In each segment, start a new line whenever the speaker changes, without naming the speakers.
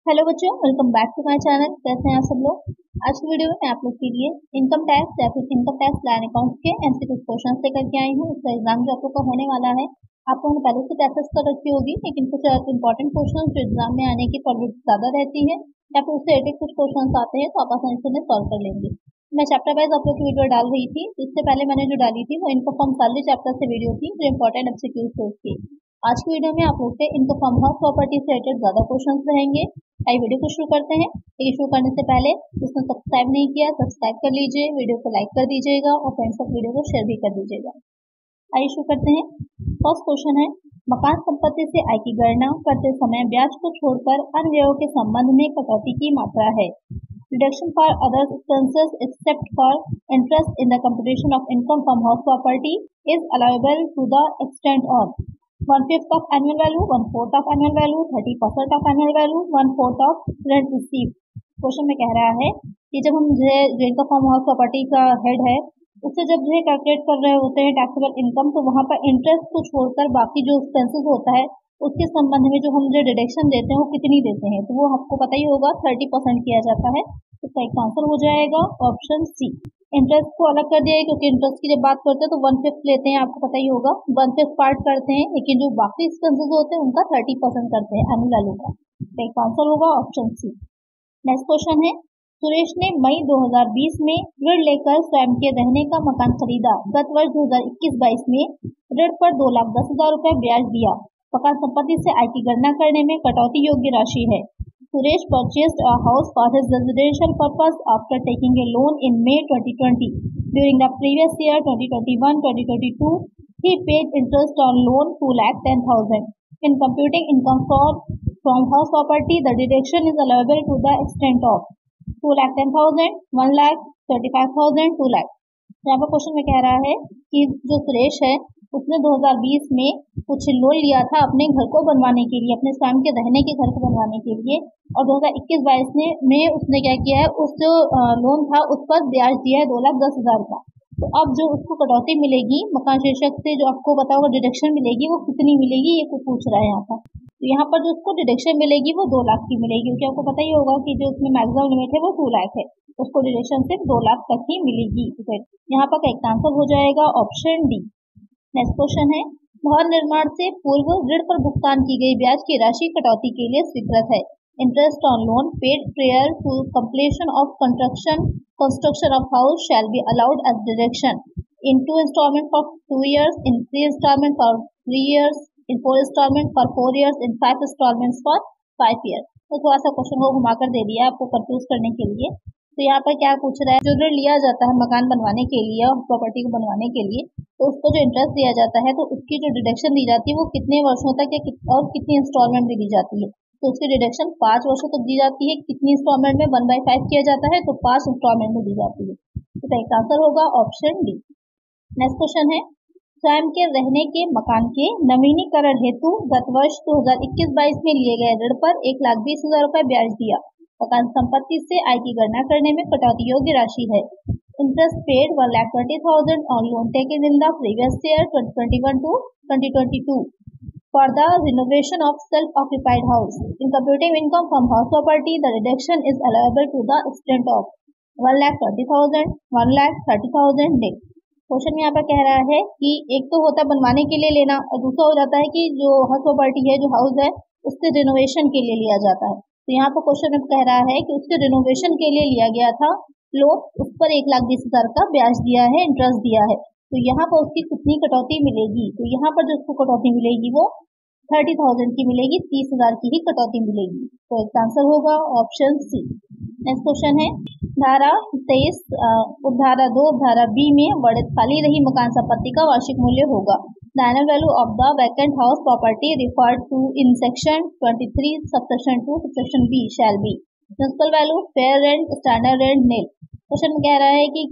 Hello बच्चों, welcome back to my channel. कैसे हैं आप सब लोग। आज की वीडियो में आप लोग के लिए इनकम टैक्स या फिर इनकम टैक्स लैंड अकाउंट के एमसीक्यू क्वेश्चन लेकर के आई हूँ। इसका एग्जाम जो आप लोग का होने वाला है, आप लोगों ने पहले से प्रैक्टिस कर रखी होगी, लेकिन कुछ इंपॉर्टेंट क्वेश्चन जो एग्जाम में आने की प्रोबेबिलिटी ज्यादा रहती है या फिर उससे रिलेटेड कुछ क्वेश्चन आते हैं तो आप आसानी से उन्हें सॉल्व कर लेंगे। मैं चैप्टर वाइज आप लोग की वीडियो डाल रही थी। इससे पहले मैंने जो डाली थी वो इनकम फॉर्म सैलरी चैप्टर से वीडियो थी जो इंपॉर्टेंट एमसीक्यूज थी। आज की वीडियो में आप लोग के इनकम फॉर्म हाउस प्रॉपर्टी से रिलेटेड ज्यादा क्वेश्चन रहेंगे। आइए वीडियो को शुरू करते हैं। लेकिन शुरू करने से पहले जिसने सब्सक्राइब नहीं किया सब्सक्राइब कर लीजिए, वीडियो को लाइक कर दीजिएगा और फ्रेंड्स तक वीडियो को शेयर भी कर दीजिएगा। आइए शुरू करते हैं। फर्स्ट क्वेश्चन है, मकान संपत्ति से आय की गणना करते समय ब्याज को छोड़कर अन्य व्ययों के संबंध में कटौती की मात्रा है। Reduction for other expenses except for interest in the computation of income from house property is allowable to the extent of 1/5 of annual value, 1/4 of annual value, 30% of annual value, 1/4 of rent received। Question में कह रहा है कि जब हम जो income from house property का head है उससे जब जो कैलकुलेट कर रहे होते हैं टैक्सेबल इनकम, तो वहां पर इंटरेस्ट को छोड़कर बाकी जो एक्सपेंसेस होता है उसके संबंध में जो हम जो डिडक्शन देते हैं वो कितनी देते हैं, तो वो आपको पता ही होगा 30% किया जाता है। इसका एक आंसर हो जाएगा ऑप्शन सी। इंटरेस्ट को अलग कर दिया है क्योंकि इंटरेस्ट की जब बात करते हैं तो 1/5 लेते हैं, आपको पता ही होगा 1/5 पार्ट करते हैं, लेकिन जो बाकी एक्सपेंसेस होते हैं उनका 30% करते हैं एनुअल वैल्यू का। तो एक आंसर होगा ऑप्शन सी। नेक्स्ट क्वेश्चन है, सुरेश ने मई 2020 में ऋण लेकर स्वयं के रहने का मकान खरीदा। गत वर्ष 2021-22 में ऋण पर 2,10,000 रुपए ब्याज दिया। मकान संपत्ति से आय की गणना करने में कटौती योग्य राशि है। Suresh purchased a house for his residential purpose after taking a loan in May 2020. During the previous year 2021-2022, he paid interest on loan 2,10,000. In computing income from house property, the deduction is allowable to the extent of 2,10,000, 1,00,000, 35,000, 2,00,000। यहाँ पर question में कह रहा है कि जो सुरेश है उसने 2020 में कुछ लोन लिया था अपने घर को बनवाने के लिए, अपने स्वयं के रहने के घर को बनवाने के लिए, और 2021-22 में उसने क्या किया है, उस जो लोन था उस पर ब्याज दिया है 2,10,000 का। तो अब जो उसको कटौती मिलेगी मकान शीर्षक से, जो आपको पता होगा डिडक्शन मिलेगी, वो कितनी मिलेगी ये कुछ पूछ रहा है यहाँ पर। तो यहाँ पर जो उसको डिडक्शन मिलेगी वो 2 लाख की मिलेगी, क्योंकि आपको पता ही होगा कि जो उसमें मैक्सिमम लिमिट है वो 2 लाख है, उसको डिडक्शन सिर्फ 2 लाख तक ही मिलेगी। यहाँ पर एक आंसर हो जाएगा ऑप्शन डी। नेक्स्ट क्वेश्चन है, भवन निर्माण से पूर्व ऋण पर भुगतान की गई ब्याज की राशि कटौती के लिए स्वीकृत है। Interest on loan paid prior to completion of construction of house shall be allowed as deduction in 2 installments for 2 years, in 3 installments for 3 years, in 4 installments for 4 years, in 5 installments for 5 years। तो थोड़ा सा question को घुमाकर दे दिया आपको confuse करने के लिए। तो यहाँ पर क्या पूछ रहा है, जो ऋण लिया जाता है मकान बनवाने के लिए और प्रॉपर्टी को बनवाने के लिए, तो उसको जो इंटरेस्ट दिया जाता है तो उसकी जो डिडक्शन दी जाती है वो कितने वर्षों तक और कितनी इंस्टॉलमेंट में दी जाती है। तो उसकी डिडक्शन 5 वर्षों तक दी जाती है। कितनी इंस्टॉलमेंट में 1/5 किया जाता है, तो 5 इंस्टॉलमेंट में दी जाती है। तो इसका आंसर होगा ऑप्शन डी। नेक्स्ट क्वेश्चन है, स्वयं के रहने के मकान के नवीनीकरण हेतु गत वर्ष 2021-22 में लिए गए ऋण पर 1,20,000 रुपए ब्याज दिया। मकान संपत्ति से आय की गणना करने में कटौती योग्य राशि है। Interest paid 1,20,000 on loan taken in the previous year 2021 to 2022 for the renovation of self-occupied house. In computing income from house property, the deduction is allowable to the extent of 1,20,000, 1,30,000 nil। Question यहाँ पर कह रहा है कि एक तो होता है बनवाने के लिए लेना और दूसरा हो जाता है कि जो हाउस प्रॉपर्टी है, जो हाउस है, उससे रिनोवेशन के लिए लिया जाता है। तो यहाँ पर क्वेश्चन में कह रहा है कि उसके रिनोवेशन के लिए लिया गया था लोन, उस पर 1,20,000 का ब्याज दिया है, इंटरेस्ट दिया है। तो यहाँ पर उसकी कितनी कटौती मिलेगी, तो यहाँ पर जो उसको कटौती मिलेगी वो 30,000 की मिलेगी, 30,000 की ही कटौती मिलेगी। तो इसका आंसर होगा ऑप्शन सी। नेक्स्ट क्वेश्चन है, धारा 23 उपधारा 2 उपधारा बी में वर्णित खाली रही मकान संपत्ति का वार्षिक मूल्य होगा। The annual value of the vacant house property referred to in section 23 subsection 2 subsection b shall be principal value, fair rent, standard rent, nil। Question कह रहा है कि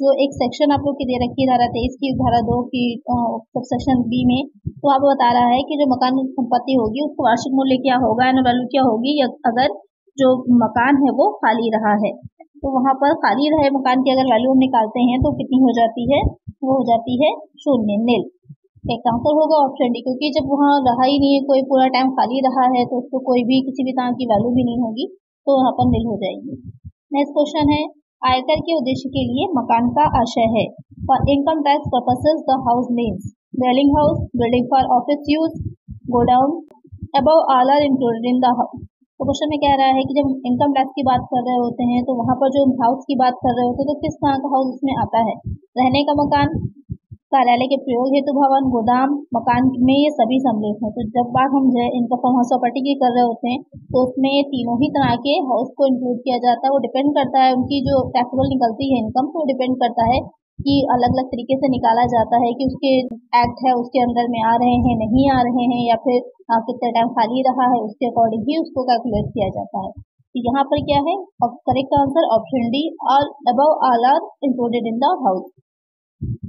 जो एक सेक्शन आप लोग की दे रखी है धारा 23 की धारा 2 की सबसेक्शन बी में, तो आप बता रहा है कि जो मकान संपत्ति होगी उसका वार्षिक मूल्य क्या होगा, एनुअल वैल्यू क्या होगी, अगर जो मकान है वो खाली रहा है। तो वहां पर खाली रहे मकान की अगर वैल्यू हम निकालते हैं तो कितनी हो जाती है, वो हो जाती है 0, nil। एक आंसर होगा ऑप्शन डी, क्योंकि जब वहाँ रहा ही नहीं है, कोई पूरा टाइम खाली रहा है तो उसको कोई भी किसी भी तरह की वैल्यू भी नहीं होगी, तो वहाँ पर नील हो जाएगी। नेक्स्ट क्वेश्चन है, आयकर के उद्देश्य के लिए मकान का आशय है। For income tax purposes the house means dwelling house, building for office use, godown, above all are included in the house. तो क्वेश्चन में कह रहा है कि जब इनकम टैक्स की बात कर रहे होते हैं तो वहाँ पर जो हाउस की बात कर रहे होते हैं तो किस तरह का हाउस उसमें आता है। रहने का मकान, कार्यालय के प्रयोग हेतु भवन, गोदाम, मकान में ये सभी सम्मिलित हैं। तो जब बात हम जो है इनकम फ्रॉम हाउस प्रॉपर्टी की कर रहे होते हैं तो उसमें ये तीनों ही तरह के हाउस को इंक्लूड किया जाता है। वो डिपेंड करता है उनकी जो टैक्सेबल निकलती है इनकम, तो डिपेंड करता है कि अलग अलग तरीके से निकाला जाता है कि उसके एक्ट है उसके अंदर में आ रहे हैं, नहीं आ रहे हैं, या फिर कितना टाइम खाली रहा है, उसके अकॉर्डिंग ही उसको कैलकुलेट किया जाता है। तो यहाँ पर क्या है, correct answer option D, all above all are included in the house.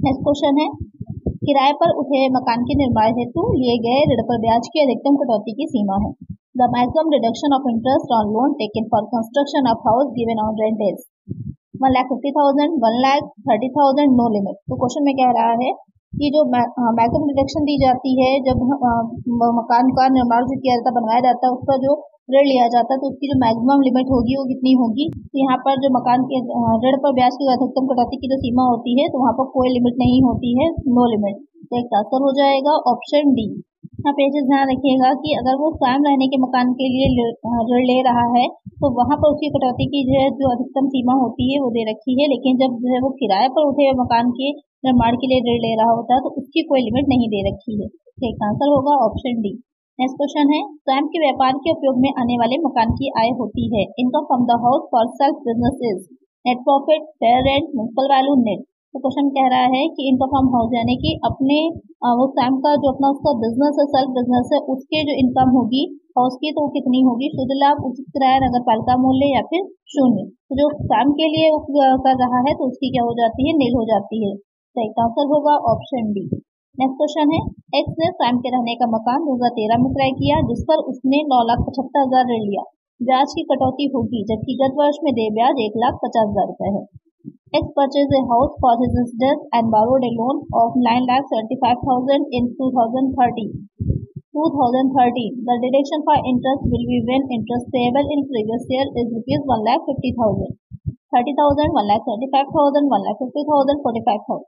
Next question है, किराए पर उठे मकान के निर्माण हेतु लिए गए ऋण पर ब्याज की अधिकतम कटौती की सीमा है। The maximum reduction of interest on loan taken for construction of house given on rent is 1,50,000, 1,30,000, no limit. तो क्वेश्चन में कह रहा है कि जो मैक्सिमम रिडक्शन दी जाती है जब मकान का निर्माण जो किया जाता है, बनवाया जाता है, उसका जो ऋण लिया जाता है तो उसकी जो मैक्सिमम लिमिट होगी वो कितनी होगी। तो यहाँ पर जो मकान के ऋण पर ब्याज की अधिकतम कटौती की जो सीमा होती है तो वहाँ पर कोई लिमिट नहीं होती है, नो लिमिट। तो एक आंसर हो जाएगा ऑप्शन डी। यहाँ पे चीज ध्यान रखिएगा कि अगर वो स्वयं रहने के मकान के लिए ऋण ले रहा है तो वहाँ पर उसकी कटौती की जो अधिकतम सीमा होती है वो दे रखी है, लेकिन जब जो है वो किराए पर उठे हुए मकान के निर्माण के लिए ऋण ले रहा होता है तो उसकी कोई लिमिट नहीं दे रखी है। तो एक आंसर होगा ऑप्शन डी। नेक्स्ट क्वेश्चन है, स्वयं के व्यापार के उपयोग में आने वाले मकान की आय होती है। Income from the house for self business is net profit, fair rent, municipal value, net. तो क्वेश्चन कह रहा है कि इनकम फ्रॉम हाउस यानी कि अपने वो स्वयं का जो अपना उसका बिजनेस है, सेल्फ बिजनेस है, उसके जो इनकम होगी हाउस की तो वो कितनी होगी, शुद्ध लाभ, उचित किराया, नगर पालिका मूल्य या फिर शून्य। तो जो स्वयं के लिए कर रहा है तो उसकी क्या हो जाती है, नील हो जाती है। तो एक आंसर होगा ऑप्शन डी। नेक्स्ट क्वेश्चन है, एक्स ने स्वयं के रहने का मकान 2013 में क्रय किया जिस पर उसने 9,75,000 ऋण लिया। ब्याज की कटौती होगी जबकि गत वर्ष में देय ब्याज 1,50,000 रुपए है। X purchased a house for his residence and borrowed a loan of 9,75,000 in 2013. The deduction for interest will be when interest payable in previous year is rupees 1,50,000, 30,000, 1,35,000, 1,50,000, 45,000।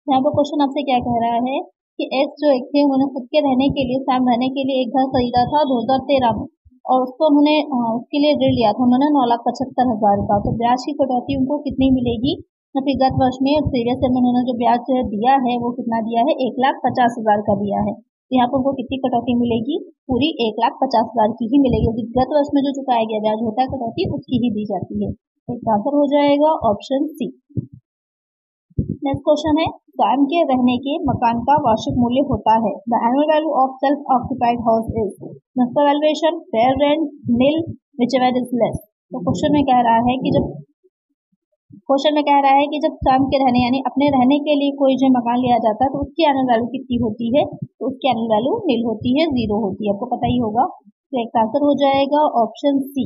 यहाँ पर क्वेश्चन आपसे क्या कह रहा है कि एक्स जो एक थे उन्होंने खुद के रहने के लिए, स्वयं रहने के लिए एक घर खरीदा था 2013 में और उसको उन्होंने उसके लिए ऋण लिया था उन्होंने 9,75,000 का। तो ब्याज की कटौती उनको कितनी मिलेगी, फिर गत वर्ष में प्रीवियस ईयर में उन्होंने जो ब्याज दिया है वो कितना दिया है, 1,50,000 का दिया है। तो यहाँ पर उनको कितनी कटौती मिलेगी, पूरी 1,50,000 की ही मिलेगी। गत वर्ष में जो चुकाया गया ब्याज होता है कटौती उसकी ही दी जाती है। तो इसका आंसर हो जाएगा ऑप्शन सी। नेक्स्ट क्वेश्चन है, स्वयं के रहने के मकान का वार्षिक मूल्य होता है। The annual value of self occupied house is municipal valuation, fair rent, nil, whichever is less. तो क्वेश्चन में कह रहा है कि जब स्वयं के रहने यानी अपने रहने के लिए कोई जो मकान लिया जाता है तो उसकी एनुअल वैल्यू कितनी होती है, तो उसकी एनुअल वैल्यू नील होती है, 0 होती है, आपको पता ही होगा। तो एक आंसर हो जाएगा ऑप्शन सी।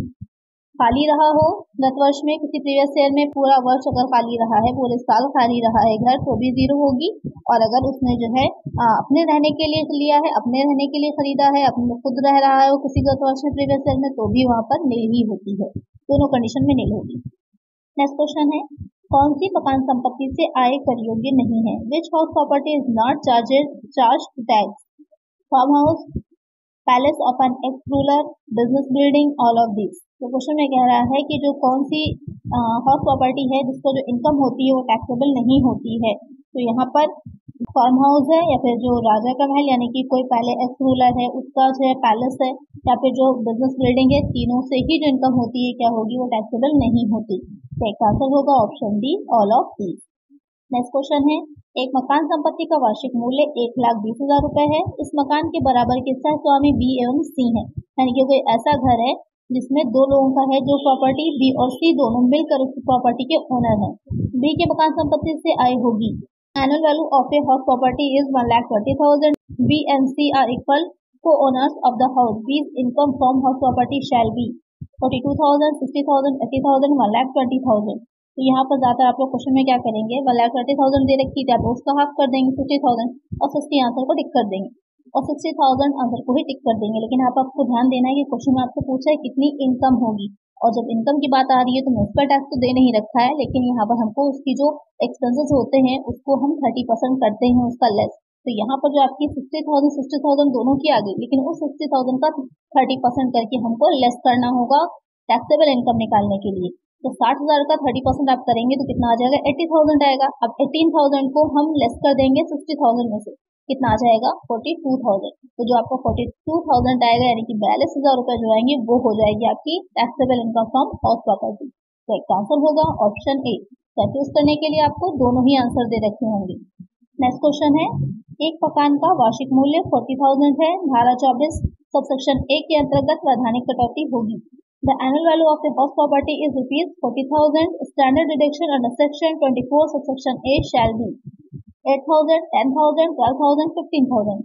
खाली रहा हो गत वर्ष में किसी प्रीवियस ईयर में पूरा वर्ष अगर खाली रहा है, पूरे साल खाली रहा है घर, तो भी 0 होगी। और अगर उसने जो है अपने रहने के लिए लिया है, अपने रहने के लिए खरीदा है, अपने खुद रह रहा है वो किसी गत वर्ष में प्रीवियस ईयर में, तो भी वहां पर नील ही होती है, दोनों कंडीशन में नील होगी। नेक्स्ट क्वेश्चन है, कौन सी मकान संपत्ति से आय कर योग्य नहीं है। Which house property is not charge tax, farm house, palace of an ex ruler, business building, all of this. तो क्वेश्चन में कह रहा है कि जो कौन सी हाउस प्रॉपर्टी है जिसको जो इनकम होती है वो टैक्सेबल नहीं होती है। तो यहाँ पर फार्म हाउस है या फिर जो राजा का महल यानी कि कोई पहले एक्स रूलर है उसका जो है पैलेस है, या फिर जो बिजनेस बिल्डिंग है, तीनों से ही जो इनकम होती है क्या होगी, वो टैक्सेबल नहीं होती। तो एक आंसर होगा option D, all of these. Next question है, एक मकान संपत्ति का वार्षिक मूल्य 1,20,000 रुपए है। इस मकान के बराबर के सहस्वामी बी एवं सी है, यानी कि कोई ऐसा घर है जिसमें 2 लोगों का है जो प्रॉपर्टी बी और सी दोनों मिलकर उस प्रॉपर्टी के ओनर हैं। बी के मकान संपत्ति से आय होगी। Annual value of a house property is 1,20,000. B and C are equal co-owners of the house. B's income from house property shall be 42,000, 60,000, 80,000, 1,20,000. तो यहाँ पर ज़्यादातर आप लोग क्वेश्चन में क्या करेंगे, 1,30,000 दे रखी थी, आप उसका हाफ कर देंगे 50,000 और 60 आंसर को टिक कर देंगे और 60,000 आंसर को ही टिक कर देंगे। लेकिन आपको ध्यान देना है कि क्वेश्चन में आपसे पूछा है कितनी इनकम होगी, और जब इनकम की बात आ रही है तो म्यूनसिपल टैक्स तो दे नहीं रखा है, लेकिन यहाँ पर हमको उसकी जो एक्सपेंसेस होते हैं उसको हम 30% करते हैं उसका लेस। तो यहाँ पर जो आपकी 60,000 दोनों की आ गई, लेकिन उस 60,000 का 30% करके हमको लेस करना होगा टैक्सेबल इनकम निकालने के लिए। तो 60,000 का 30% आप करेंगे तो कितना आ जाएगा, 80,000 आएगा। अब 18,000 को हम लेस कर देंगे 60,000 में से, कितना आ जाएगा, 42,000। तो जो आपका 42,000 आएगा यानी कि 42,000 रुपए जो आएंगे वो हो जाएगी आपकी taxable income from house property. तो एक आंसर होगा ऑप्शन ए। कंफ्यूज करने के लिए आपको दोनों ही आंसर दे रखे होंगे। नेक्स्ट क्वेश्चन है, एक मकान का वार्षिक मूल्य 40,000 है, धारा 24 सबसेक्शन ए के अंतर्गत वैधानिक कटौती होगी। The annual value of the house property is rupees 40,000. Standard deduction under section 24 subsection A shall be 8,000, 10,000, 12,000, 15,000।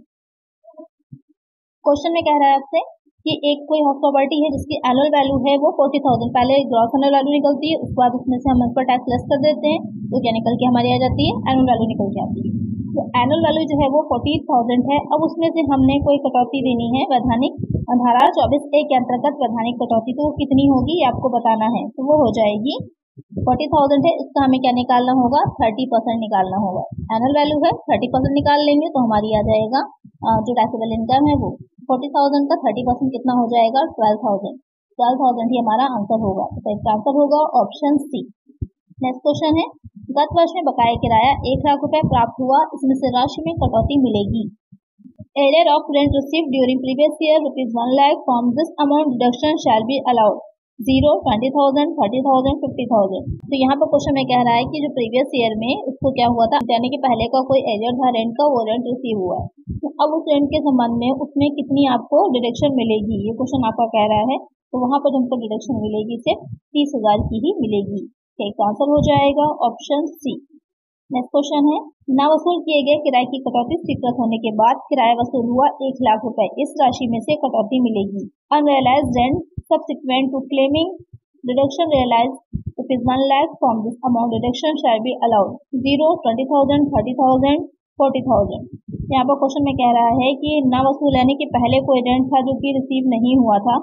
Question में कह रहा है आपसे कि एक कोई हाउस प्रॉपर्टी है जिसकी एनुअल वैल्यू है वो 40,000, पहले ग्रॉस एनुअल वैल्यू निकलती है, उसके बाद उसमें से हम इसका टैक्स लेस कर देते हैं तो क्या निकल के हमारी आ जाती है, एनुअल वैल्यू निकल के आती है। तो एनुअल वैल्यू जो है वो 40,000 है। अब उसमें से हमने कोई कटौती देनी है वैधानिक धारा 24A के अंतर्गत वैधानिक कटौती, तो वो कितनी होगी ये आपको बताना है। तो वो हो जाएगी 40,000 है, इसका हमें क्या निकालना होगा, 30% निकालना होगा। एनुअल वैल्यू है 30% निकाल लेंगे तो हमारी आ जाएगा जो टैक्सेबल इनकम है वो 40,000 का 30% कितना हो जाएगा, 12,000। 12,000 ही हमारा आंसर होगा। तो इसका आंसर होगा ऑप्शन सी। नेक्स्ट क्वेश्चन है, गत वर्ष में बकाया किराया 1 लाख रुपए प्राप्त हुआ, इसमें से राशि में कटौती मिलेगी। Arrear of rent received during previous year rupees 1 lakh, from this amount deduction shall be allowed 0, 20,000, 30,000, 50,000। तो यहाँ पर क्वेश्चन में कह रहा है कि जो प्रीवियस ईयर में उसको क्या हुआ था, यानी कि पहले का कोई एरियर था रेंट का, वो रेंट रिसीव हुआ है, तो अब उस रेंट के संबंध में उसमें कितनी आपको डिडक्शन मिलेगी, ये क्वेश्चन आपका कह रहा है। तो वहाँ पर हमको डिडक्शन मिलेगी सिर्फ 30,000 की ही मिलेगी। ठीक, आंसर हो जाएगा ऑप्शन सी। नेक्स्ट क्वेश्चन है, ना वसूल किए गए किराए की कटौती स्वीकृत होने के बाद किराया वसूल हुआ 1 लाख रुपए, इस राशि में से कटौती मिलेगी। Unrealised rent subsequent to claiming deduction realised rupees 1 lakh, from this amount deduction shall be allowed 0, 20,000, 30,000, 40,000। यहाँ पर क्वेश्चन में कह रहा है कि ना वसूल यानी कि पहले कोई रेंट था जो कि रिसीव नहीं हुआ था,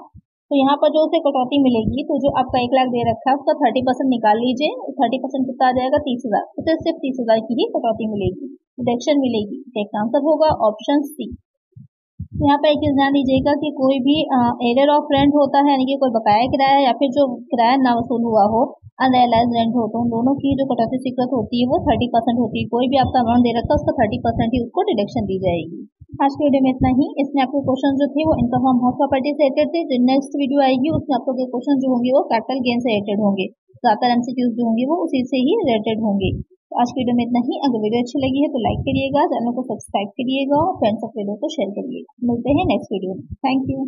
तो यहाँ पर जो उसे कटौती मिलेगी, तो जो आपका 1 लाख दे रखा है उसका 30% निकाल लीजिए, 30% कितना आ जाएगा, 30,000। तो सिर्फ 30,000 की ही कटौती मिलेगी, डिडक्शन मिलेगी। एक आंसर होगा ऑप्शन सी। यहाँ पर एक चीज ध्यान दीजिएगा कि कोई भी एरियर ऑफ रेंट होता है, यानी कि कोई बकाया किराया या फिर जो किराया ना वसूल हुआ हो, अनरियलाइज रेंट हो, तो उन दोनों की जो कटौती स्वीकृत होती है वो 30% होती है। कोई भी आपका अमाउंट दे रखा है उसका 30% ही उसको डिडक्शन दी जाएगी। आज की वीडियो में इतना ही। इसमें आपके क्वेश्चन जो थे वो इनकम फ्रॉम हाउस प्रॉपर्टी से रिलेटेड थे। जो नेक्स्ट वीडियो आएगी उसमें आप लोग के क्वेश्चन जो होंगे वो कैपिटल गेन से रिलेटेड होंगे। ज्यादातर एमसीक्यूज जो होंगे वो उसी से ही रिलेटेड होंगे। तो आज की वीडियो में इतना ही। अगर वीडियो अच्छी लगी है तो लाइक करिएगा, चैनल को सब्सक्राइब करिएगा और फ्रेंड्स ऑफ वीडियो को शेयर करिएगा। मिलते हैं नेक्स्ट वीडियो में। Thank you.